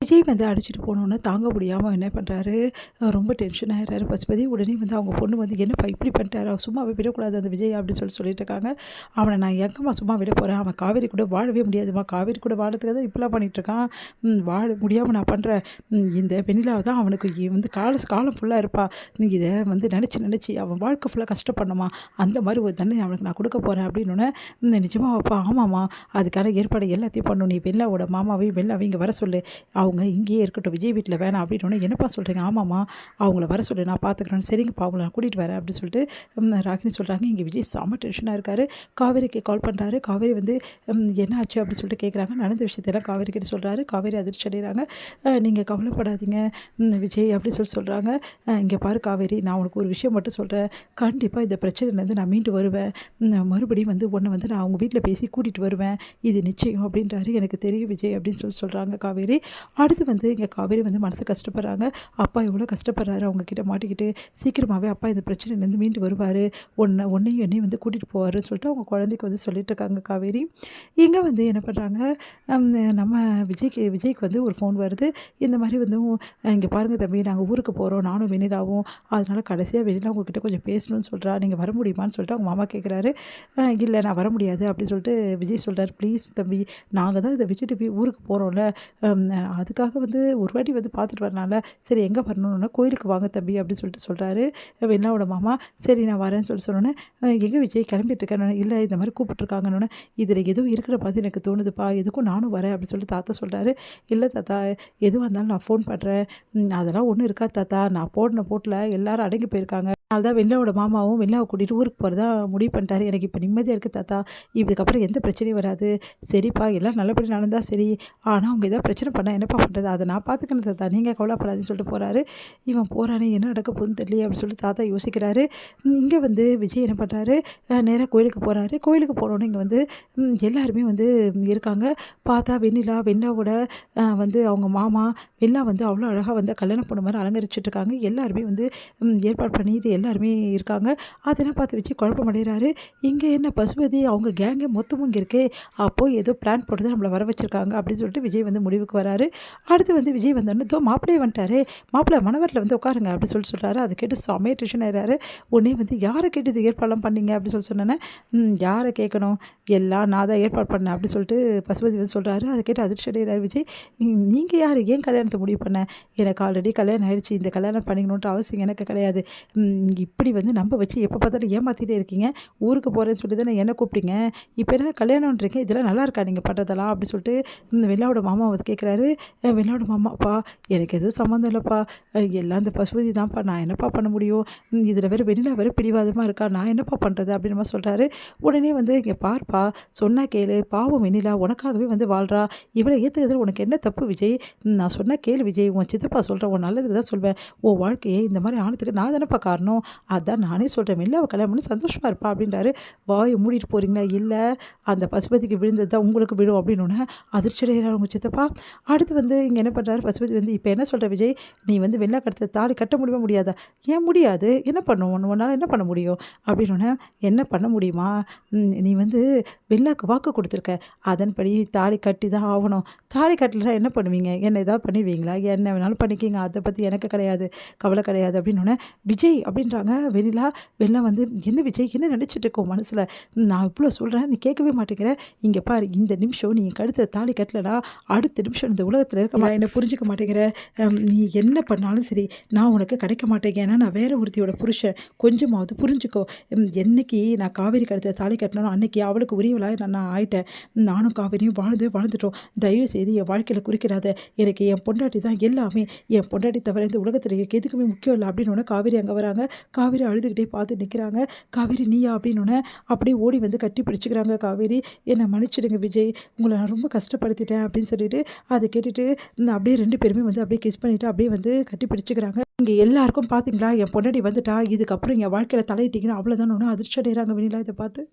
விஜய் வந்து அடிச்சுட்டு போனோன்னே தாங்க முடியாமல் என்ன பண்ணுறாரு, ரொம்ப டென்ஷன் ஆயிடுறாரு பசுபதி. உடனே வந்து அவங்க பொண்ணு வந்து என்னப்பா இப்படி பண்ணிட்டாரு, அவன் சும்மாவே விடக்கூடாது அந்த விஜய் அப்படின்னு சொல்லிட்டு இருக்காங்க. அவனை நான் எங்கம்மா சும்மா விட போகிறேன், அவன் காவேரி கூட வாழவே முடியாதுமா, காவேரி கூட வாழறதுக்கு தான் இப்படிலாம் பண்ணிகிட்ருக்கான், வாழ முடியாமல் நான் பண்ணுறேன், இந்த வெண்ணிலாவை தான் அவனுக்கு வந்து காலம் ஃபுல்லாக இருப்பா, நீ இதை வந்து நினச்சி அவன் வாழ்க்கை ஃபுல்லாக கஷ்டப்படணுமா, அந்த மாதிரி ஒரு தண்டனை அவனுக்கு நான் கொடுக்க போகிறேன் அப்படின்னோடனே, நிஜமாக அப்பா ஆமாம்மா, அதுக்கான ஏற்பாடு எல்லாத்தையும் பண்ணணும், நீ வெள்ளாவோட மாமாவையும் வெள்ளாவையும் இங்கே வர சொல்லு, அவங்க இங்கேயே இருக்கட்டும், விஜய் வீட்டில் வேணாம் அப்படின்னோடனே, என்னப்பா சொல்கிறீங்க, ஆமாம்மா அவங்கள வர சொல்லு நான் பார்த்துக்கிறேன், சரிங்கப்பா அவங்கள நான் கூட்டிகிட்டு வரேன் அப்படின்னு சொல்லிட்டு ராகினி சொல்கிறாங்க. இங்கே விஜய் செம்ம டென்ஷனாக இருக்கார். காவேரிக்கு கால் பண்ணுறாரு. காவேரி வந்து என்ன ஆச்சு அப்படின்னு சொல்லிட்டு கேட்குறாங்க. நடந்த விஷயத்தெல்லாம் காவேரி கிட்ட சொல்கிறாரு. காவேரி அதிர்ச்சி அடைகிறாங்க. நீங்கள் கவலைப்படாதீங்க விஜய் அப்படின்னு சொல்கிறாங்க. இங்கே பாரு காவேரி, நான் உனக்கு ஒரு விஷயம் மட்டும் சொல்கிறேன், கண்டிப்பாக இந்த பிரச்சனையிலேருந்து நான் மீண்டு வருவேன், மறுபடியும் வந்து உன்னை வந்து நான் அவங்க வீட்டில் பேசி கூட்டிகிட்டு வருவேன், இது நிச்சயம் அப்படின்றாரு. எனக்கு தெரியும் விஜய் அப்படின்னு சொல்கிறாங்க காவேரி. அடுத்து வந்து இங்கே காவேரி வந்து மனசு கஷ்டப்படுறாங்க. அப்பா எவ்வளோ கஷ்டப்படுறாரு அவங்க கிட்ட மாட்டிக்கிட்டு, சீக்கிரமாகவே அப்பா இந்த பிரச்சனையிலேருந்து மீண்டு வருவார், உன்னையும் என்னையும் வந்து கூட்டிகிட்டு போவாருன்னு சொல்லிட்டு அவங்க குழந்தைக்கு வந்து சொல்லிட்டு இருக்காங்க காவேரி. இங்கே வந்து என்ன பண்ணுறாங்க, நம்ம விஜய்க்கு வந்து ஒரு ஃபோன் வருது. இந்த மாதிரி வந்து இங்கே பாருங்கள் தம்பி, நாங்கள் ஊருக்கு போகிறோம் நானும் வெண்ணிலாவும், அதனால் கடைசியாக வெண்ணிலா உங்ககிட்ட கொஞ்சம் பேசணும்னு சொல்கிறா, நீங்கள் வர முடியுமான்னு சொல்லிட்டு அவங்க மாமா கேட்குறாரு. இல்லை நான் வர முடியாது அப்படின்னு சொல்லிட்டு விஜய் சொல்கிறார். ப்ளீஸ் தம்பி, நாங்கள் தான் இதை விட்டுட்டு போய் ஊருக்கு போகிறோம்ல, அதுக்காக வந்து ஒரு வாட்டி வந்து பார்த்துட்டு வரனால, சரி எங்கே வரணும்னா கோயிலுக்கு வாங்க தம்பி அப்படின்னு சொல்லிட்டு சொல்கிறாரு வெண்ணாவோட மாமா. சரி நான் வரேன்னு சொன்னோன்னே, எங்கே விஜய் கிளம்பிட்டு இருக்கேன், இல்லை இந்த மாதிரி கூப்பிட்டுருக்காங்கன்னு, இதில் எதுவும் இருக்கிற மாதிரி எனக்கு தோணுதுப்பா, எதுக்கும் நானும் வரேன் அப்படின்னு சொல்லிட்டு தாத்தா சொல்கிறாரு. இல்லை தாத்தா, எதுவாக இருந்தாலும் நான் ஃபோன் பண்ணுறேன், அதெல்லாம் ஒன்றும் இருக்கா தாத்தா, நான் போட்டில் எல்லாரும் அடங்கி போயிருக்காங்க, அதனால்தான் வெண்ணிலாவோட மாமாவும் வெண்ணிலாவை கூட்டிகிட்டு ஊருக்கு போகிறதா முடிவு பண்ணிட்டாரு, எனக்கு இப்போ நிம்மதியாக இருக்குது தாத்தா, இதுக்கப்புறம் எந்த பிரச்சனையும் வராது, சரிப்பா எல்லாம் நல்லபடி நடந்தால் சரி, ஆனால் அவங்க ஏதாவது பிரச்சனை பண்ணால் என்னப்பா பண்ணுறது, அதை நான் பார்த்துக்கணும் தாத்தா, நீங்கள் கவலைப்படாதுன்னு சொல்லிட்டு போகிறாரு. இவன் போகிறானே என்ன நடக்க போகுதுன்னு தெரியல அப்படின்னு சொல்லிட்டு தாத்தா யோசிக்கிறாரு. இங்கே வந்து விஜய் என்ன பண்ணுறாரு, நேராக கோயிலுக்கு போகிறாரு. கோயிலுக்கு போனோன்னே இங்கே வந்து எல்லாருமே வந்து இருக்காங்க. பார்த்தா வெண்ணிலாவோட வந்து அவங்க மாமா வெண்ணிலா வந்து அவ்வளோ அழகாக வந்து கல்யாணம் பொண்ணு மாதிரி அலங்கரிச்சுட்டு இருக்காங்க. எல்லாருமே வந்து ஏற்பாடு பண்ணிட்டு எல்லாருமே இருக்காங்க. அதெல்லாம் பார்த்து வச்சு குழப்பம் அடைகிறாரு. இங்கே என்ன பசுபதி அவங்க கேங்கே மொத்தமும் இங்கே இருக்கே, அப்போ ஏதோ பிளான் போட்டு தான் நம்மளை வர வச்சுருக்காங்க அப்படின்னு சொல்லிட்டு விஜய் வந்து முடிவுக்கு வராரு. அடுத்து வந்து விஜய் வந்தோடனே தோ மாப்பிள்ளையே வந்துட்டாரு, மாப்பிள்ளை மணவரில் வந்து உட்காருங்க அப்படின்னு சொல்கிறாரு. அதை கேட்டு செமையாக டென்ஷன் ஆகிறாரு. உடனே வந்து யாரை கேட்டு இது ஏற்பாடுலாம் பண்ணீங்க அப்படின்னு சொன்னேன்னே, யாரை கேட்கணும், எல்லாம் நான் தான் ஏற்பாடு பண்ணேன் அப்படின்னு சொல்லிட்டு பசுபதி வந்து சொல்கிறாரு. அதை கேட்டு அதிர்ச்சி அடைகிறார் விஜய். நீங்கள் யார், ஏன் கல்யாணத்தை முடிவு பண்ண, எனக்கு ஆல்ரெடி கல்யாணம் ஆகிடுச்சு, இந்த கல்யாணம் பண்ணிக்கணுன்ற அவசியம் எனக்கு கிடையாது, இப்படி வந்து நம்ப வச்சு எப்போ பார்த்தாலும் ஏமாற்றிட்டே இருக்கீங்க, ஊருக்கு போகிறேன்னு சொல்லி தானே என்ன கூப்பிட்டீங்க, இப்போ என்ன கல்யாணம்ன்றீங்க, இதெல்லாம் நல்லா இருக்கா நீங்கள் பண்ணுறதெல்லாம் அப்படின்னு சொல்லிட்டு வெள்ளாவோட மாமா வந்து கேட்குறாரு. வெள்ளாவோட மாமாப்பா எனக்கு எதுவும் சம்மந்தம் இல்லைப்பா, எல்லாம் இந்த பசுபதி தான்ப்பா, நான் என்னப்பா பண்ண முடியும், இதில் வேறு வெண்ணிலா வேறு பிடிவாதமாக இருக்கா, நான் என்னப்பா பண்ணுறது அப்படின்னு மாதிரி சொல்கிறாரு. உடனே வந்து இங்கே பார்ப்பா, சொன்னால் கேளு, பாவம் வெண்ணிலா உனக்காகவே வந்து வாழ்கிறா, இவளை ஏற்றுக்கிறதுல உனக்கு என்ன தப்பு விஜய், நான் சொன்னால் கேளு விஜய், உன் சித்தப்பா சொல்கிறேன், உன் நல்லதுக்கு தான் சொல்வேன், உன் வாழ்க்கையை இந்த மாதிரி ஆனதுக்கு நான் தானேப்பா காரணம், அதான் நானே சொல்கிறேன், வெண்ணிலாவை கல்யாணம் பண்ணி சந்தோஷமாக இருப்பா அப்படின்றாரு. வாயை மூடிட்டு போகிறீங்களா, இல்லை அந்த பசுபதிக்கு விழுந்தது தான் உங்களுக்கு விடும் அப்படின்னு அதிர்ச்சியடைகிறார் உங்கள் சித்தப்பா. அடுத்து வந்து இங்கே என்ன பண்ணுறாரு பசுபதி வந்து, இப்போ என்ன சொல்கிற விஜய், நீ வந்து வெள்ளை கடத்த தாலி கட்ட முடியாதா, ஏன் முடியாது, என்ன பண்ணும் உன்னால் என்ன பண்ண முடியும் அப்படின்னு, என்ன பண்ண முடியுமா, நீ வந்து வெள்ளாக்கு வாக்கு கொடுத்துருக்க, அதன்படி தாலி கட்டி தான் ஆகணும், தாலி கட்டலைன்னா என்ன பண்ணுவீங்க, என்ன ஏதாவது பண்ணிடுவீங்களா, என்ன வேணாலும் பண்ணிக்கிங்க, அதை பற்றி எனக்கு கிடையாது, கவலை கிடையாது அப்படின்னு விஜய் அப்படின்றாங்க. வெள்ளா வந்து என்ன விஜய் என்ன நினச்சிட்டு இருக்கோம் மனசில், நான் இவ்வளோ சொல்கிறேன் நீ கேட்கவே மாட்டேங்கிற, இங்கே பாரு இந்த நிமிஷம் நீ கழுத்தை தாலி கட்டலைன்னா அடுத்த நிமிஷம் இந்த உலகத்தில் இருக்க என்னை புரிஞ்சிக்க மாட்டேங்கிற, நீ என்ன பண்ணாலும் சரி நான் உனக்கு கிடைக்க மாட்டேங்க, ஏன்னா நான் வேற ஒருத்தியோட புருஷன், கொஞ்சமாவது புரிஞ்சுக்கோ, என்னைக்கு நான் காவேரி கழுத்தை தாலி கட்டினோ அன்னைக்கு அவளுக்கு உரியவளாக நான் ஆயிட்டேன், நானும் காவேரியும் வாழ்ந்துட்டோம், தயவு செய்து என் வாழ்க்கையில் குறிக்கிறாத, எனக்கு என் பொண்டாட்டி தான் எல்லாமே, என் பொண்டாட்டி தவிர இந்த உலகத்தில் எனக்கு எதுக்குமே முக்கியம் இல்லை அப்படின்னு காவேரி அங்கே வராங்க. காவேரி அழுதுகிட்டே பார்த்து நிற்கிறாங்க. காவேரி நீயா அப்படின்னு அப்படியே ஓடி வந்து கட்டி பிடிச்சிக்கிறாங்க. காவேரி என்னை மன்னிச்சிடுங்க விஜய், உங்களை நான் ரொம்ப கஷ்டப்படுத்திட்டேன் அப்படின்னு சொல்லிட்டு அதை கேட்டுட்டு அப்படியே ரெண்டு பேருமே வந்து அப்படியே கிஸ் பண்ணிவிட்டு அப்படியே வந்து கட்டி பிடிச்சிக்கிறாங்க. இங்கே எல்லாருக்கும் பார்த்தீங்களா என் பொண்டாட்டி வந்துட்டா, இதுக்கப்புறம் என் வாழ்க்கையில் தலையிட்டிங்கன்னா அவ்வளோதான் அதிர்ச்சி அடைகிறாங்க வெண்ணிலா இதை பார்த்து.